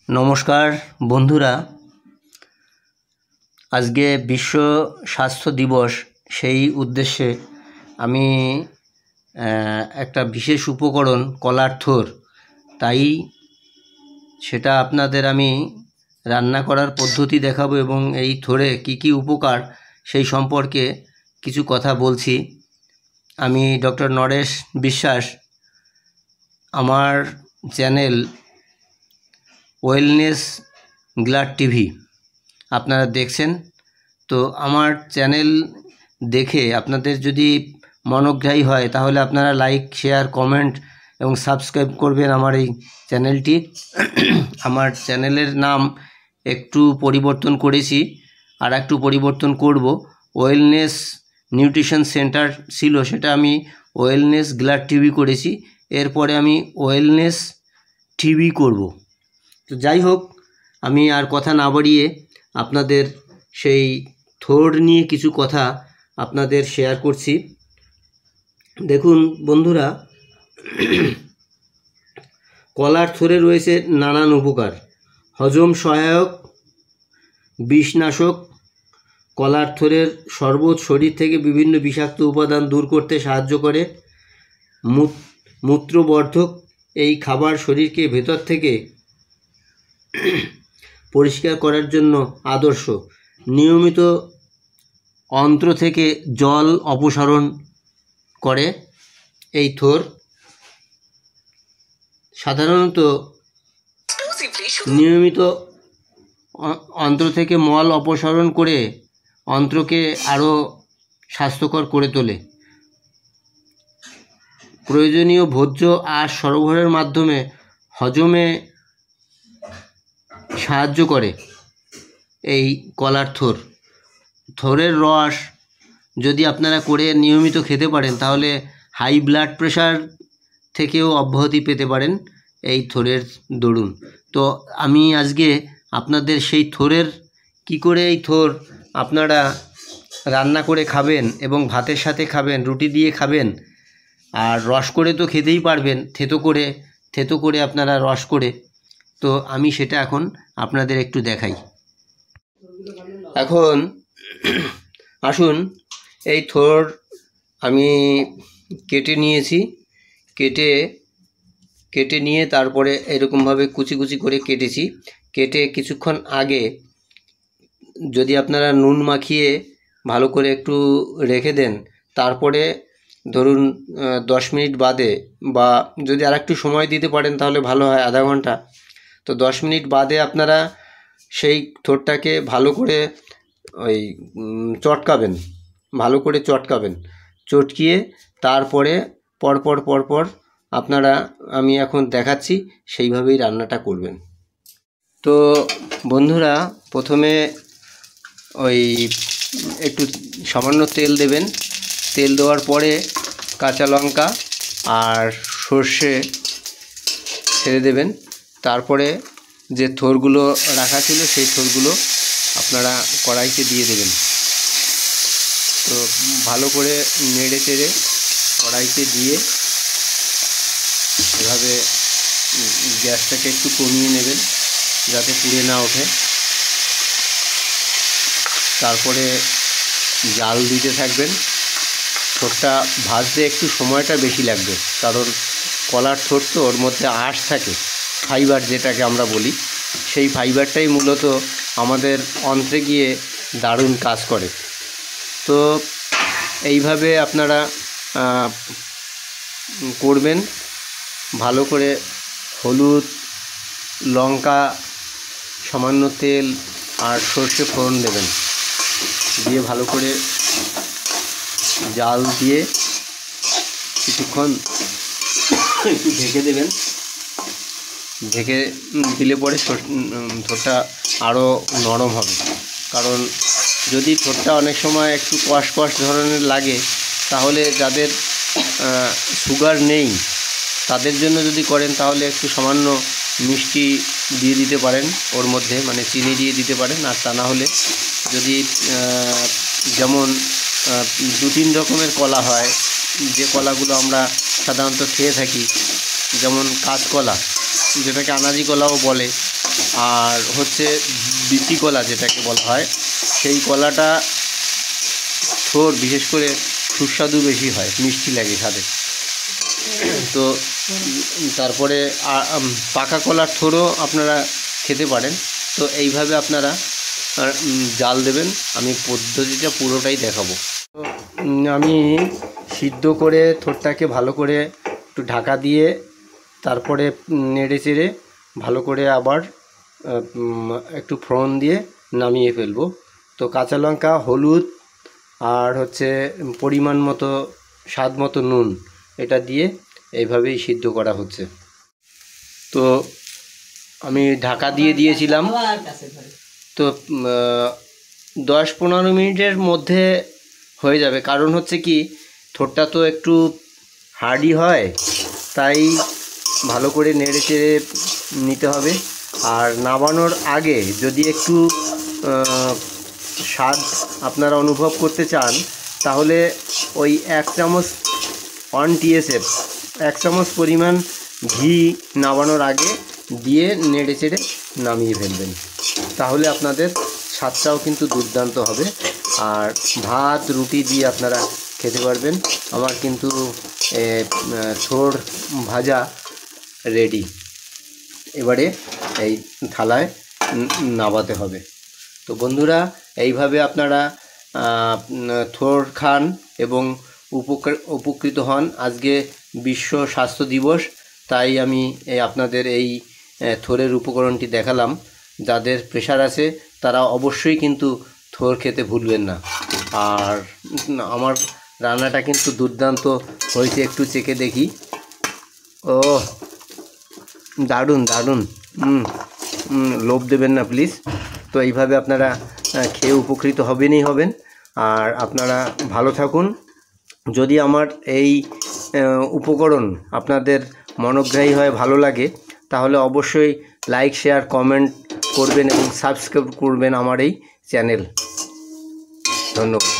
নমস্কার বন্ধুরা, আজকে বিশ্ব স্বাস্থ্য দিবস। সেই উদ্দেশ্যে আমি একটা বিশেষ উপকরণ কলার থোর, তাই সেটা আপনাদের আমি রান্না করার পদ্ধতি দেখাবো এবং এই থোরে কি কি উপকার সেই সম্পর্কে কিছু কথা বলছি। আমি ডক্টর নরেশ বিশ্বাস। আমার চ্যানেল ওয়েলনেস গ্লাড টিভি আপনারা দেখছেন। তো আমার চ্যানেল দেখে আপনাদের যদি মনোগ্রাহী হয় তাহলে আপনারা লাইক, শেয়ার, কমেন্ট এবং সাবস্ক্রাইব করবেন আমার এই চ্যানেলটি। আমার চ্যানেলের নাম একটু পরিবর্তন করেছি, আর একটু পরিবর্তন করব। ওয়েলনেস নিউট্রিশন সেন্টার ছিল, সেটা আমি ওয়েলনেস গ্লাড টিভি করেছি। এরপরে আমি ওয়েলনেস টিভি করব। তো যাই হোক, আমি আর কথা না বাড়িয়ে আপনাদের সেই থোর নিয়ে কিছু কথা আপনাদের শেয়ার করছি। দেখুন বন্ধুরা, কলার থোরে রয়েছে নানান উপকার। হজম সহায়ক, বিষনাশক। কলার থোরের শরবত শরীর থেকে বিভিন্ন বিষাক্ত উপাদান দূর করতে সাহায্য করে। মূত্রবর্ধক। এই খাবার শরীরকে ভেতর থেকে পরিষ্কার করার জন্য আদর্শ। নিয়মিত অন্ত্র থেকে জল অপসারণ করে এই থোর। সাধারণত নিয়মিত অন্ত্র থেকে মল অপসারণ করে অন্ত্রকে আরও স্বাস্থ্যকর করে তোলে। প্রয়োজনীয় ভোজ্য আঁশ সরবরাহের মাধ্যমে হজমে সাহায্য করে এই কলার থোর। থোরের রস যদি আপনারা করে নিয়মিত খেতে পারেন তাহলে হাই ব্লাড প্রেশার থেকেও অব্যাহতি পেতে পারেন এই থোরের দরুন। তো আমি আজকে আপনাদের সেই থোরের কি করে এই থোর আপনারা রান্না করে খাবেন এবং ভাতের সাথে খাবেন, রুটি দিয়ে খাবেন, আর রস করে তো খেতেই পারবেন, থেতো করে আপনারা রস করে। তো আমি সেটা এখন আপনাদের একটু দেখাই। এখন আসুন, এই থোর আমি কেটে নিয়েছি। কেটে নিয়ে তারপরে এরকমভাবে কুচি কুচি করে কেটেছি। কেটে কিছুক্ষণ আগে যদি আপনারা নুন মাখিয়ে ভালো করে একটু রেখে দেন, তারপরে ধরুন 10 মিনিট বাদে, বা যদি আর একটু সময় দিতে পারেন তাহলে ভালো হয়, আধা ঘন্টা। তো 10 মিনিট বাদে আপনারা সেই থোরটাকে ভালো করে ওই চটকাবেন, ভালো করে চটকাবেন। চটকিয়ে তারপরে পরপর আপনারা, আমি এখন দেখাচ্ছি, সেইভাবেই রান্নাটা করবেন। তো বন্ধুরা, প্রথমে ওই একটু সামান্য তেল দেবেন। তেল দেওয়ার পরে কাঁচা লঙ্কা আর সর্ষে ছেড়ে দেবেন। তারপরে যে থোরগুলো রাখা ছিল সেই থোরগুলো আপনারা কড়াইতে দিয়ে দেবেন। তো ভালো করে নেড়ে চেড়ে কড়াইতে দিয়ে এভাবে গ্যাসটাকে একটু কমিয়ে নেবেন যাতে পুড়ে না ওঠে। তারপরে জাল দিতে থাকবেন। থোরটা ভাজতে একটু সময়টা বেশি লাগবে, কারণ কলার থোর তো ওর মধ্যে আঁশ থাকে, ফাইবার যেটাকে আমরা বলি, সেই ফাইবারটাই মূলত আমাদের অন্ত্রে গিয়ে দারুণ কাজ করে। তো এইভাবে আপনারা করবেন। ভালো করে হলুদ, লঙ্কা, সামান্য তেল আর সর্ষে ফোড়ন দেবেন। দিয়ে ভালো করে জাল দিয়ে কিছুক্ষণ একটু ঢেকে দেবেন। ঢেকে দিলে পরে থোরটা আরও নরম হবে। কারণ যদি থোরটা অনেক সময় একটু কষ ধরনের লাগে, তাহলে যাদের সুগার নেই তাদের জন্য যদি করেন তাহলে একটু সামান্য মিষ্টি দিয়ে দিতে পারেন ওর মধ্যে, মানে চিনি দিয়ে দিতে পারেন। আর তা না হলে যদি যেমন 2-3 রকমের কলা হয়, যে কলাগুলো আমরা সাধারণত খেয়ে থাকি, যেমন কাঁচকলা, যেটাকে আনাজি কলাও বলে, আর হচ্ছে বিচি কলা যেটাকে বলা হয়, সেই কলাটা থোড় বিশেষ করে সুস্বাদু বেশি হয়, মিষ্টি লাগে স্বাদে। তো তারপরে পাকা কলার থোড়ও আপনারা খেতে পারেন। তো এইভাবে আপনারা জাল দেবেন, আমি পদ্ধতিটা পুরোটাই দেখাবো। তো আমি সিদ্ধ করে থোড়টাকে ভালো করে একটু ঢাকা দিয়ে তারপরে নেড়ে চেড়ে ভালো করে আবার একটু ফোড়ন দিয়ে নামিয়ে ফেলবো। তো কাঁচা লঙ্কা, হলুদ আর হচ্ছে পরিমাণ মতো স্বাদ মতো নুন, এটা দিয়ে এইভাবেই সিদ্ধ করা হচ্ছে। তো আমি ঢাকা দিয়ে দিয়েছিলাম, তো 10-15 মিনিটের মধ্যে হয়ে যাবে। কারণ হচ্ছে কি, থোড়টা তো একটু হার্ডি হয়, তাই ভালো করে নেড়ে চেড়ে নিতে হবে। আর নামানোর আগে যদি একটু স্বাদ আপনারা অনুভব করতে চান, তাহলে ওই 1 চামচ 1 TSF 1 চামচ পরিমাণ ঘি নামানোর আগে দিয়ে নেড়ে চেড়ে নামিয়ে ফেলবেন, তাহলে আপনাদের স্বাদটাও কিন্তু দুর্দান্ত হবে। আর ভাত রুটি দিয়ে আপনারা খেতে পারবেন। আমার কিন্তু থোড় ভাজা রেডি। এবারে এই থালায় নামাতে হবে। তো বন্ধুরা, এইভাবে আপনারা থোড় খান এবং উপকৃত হন। আজকে বিশ্ব স্বাস্থ্য দিবস, তাই আমি আপনাদের এই থোড়ের উপকরণটি দেখালাম। যাদের প্রেশার আছে তারা অবশ্যই কিন্তু থোড় খেতে ভুলবেন না। আর আমার রান্নাটা কিন্তু দুর্দান্ত হয়েছে, একটু চেখে দেখি। ও দারুণ দারুণ, লোভ দেবেন না প্লিজ। তো এইভাবে আপনারা খেয়ে উপকৃত হবেন। আর আপনারা ভালো থাকুন। যদি আমার এই উপকরণ আপনাদের মনোগ্রাহী হয়, ভালো লাগে, তাহলে অবশ্যই লাইক, শেয়ার, কমেন্ট করবেন এবং সাবস্ক্রাইব করবেন আমার এই চ্যানেল। ধন্যবাদ।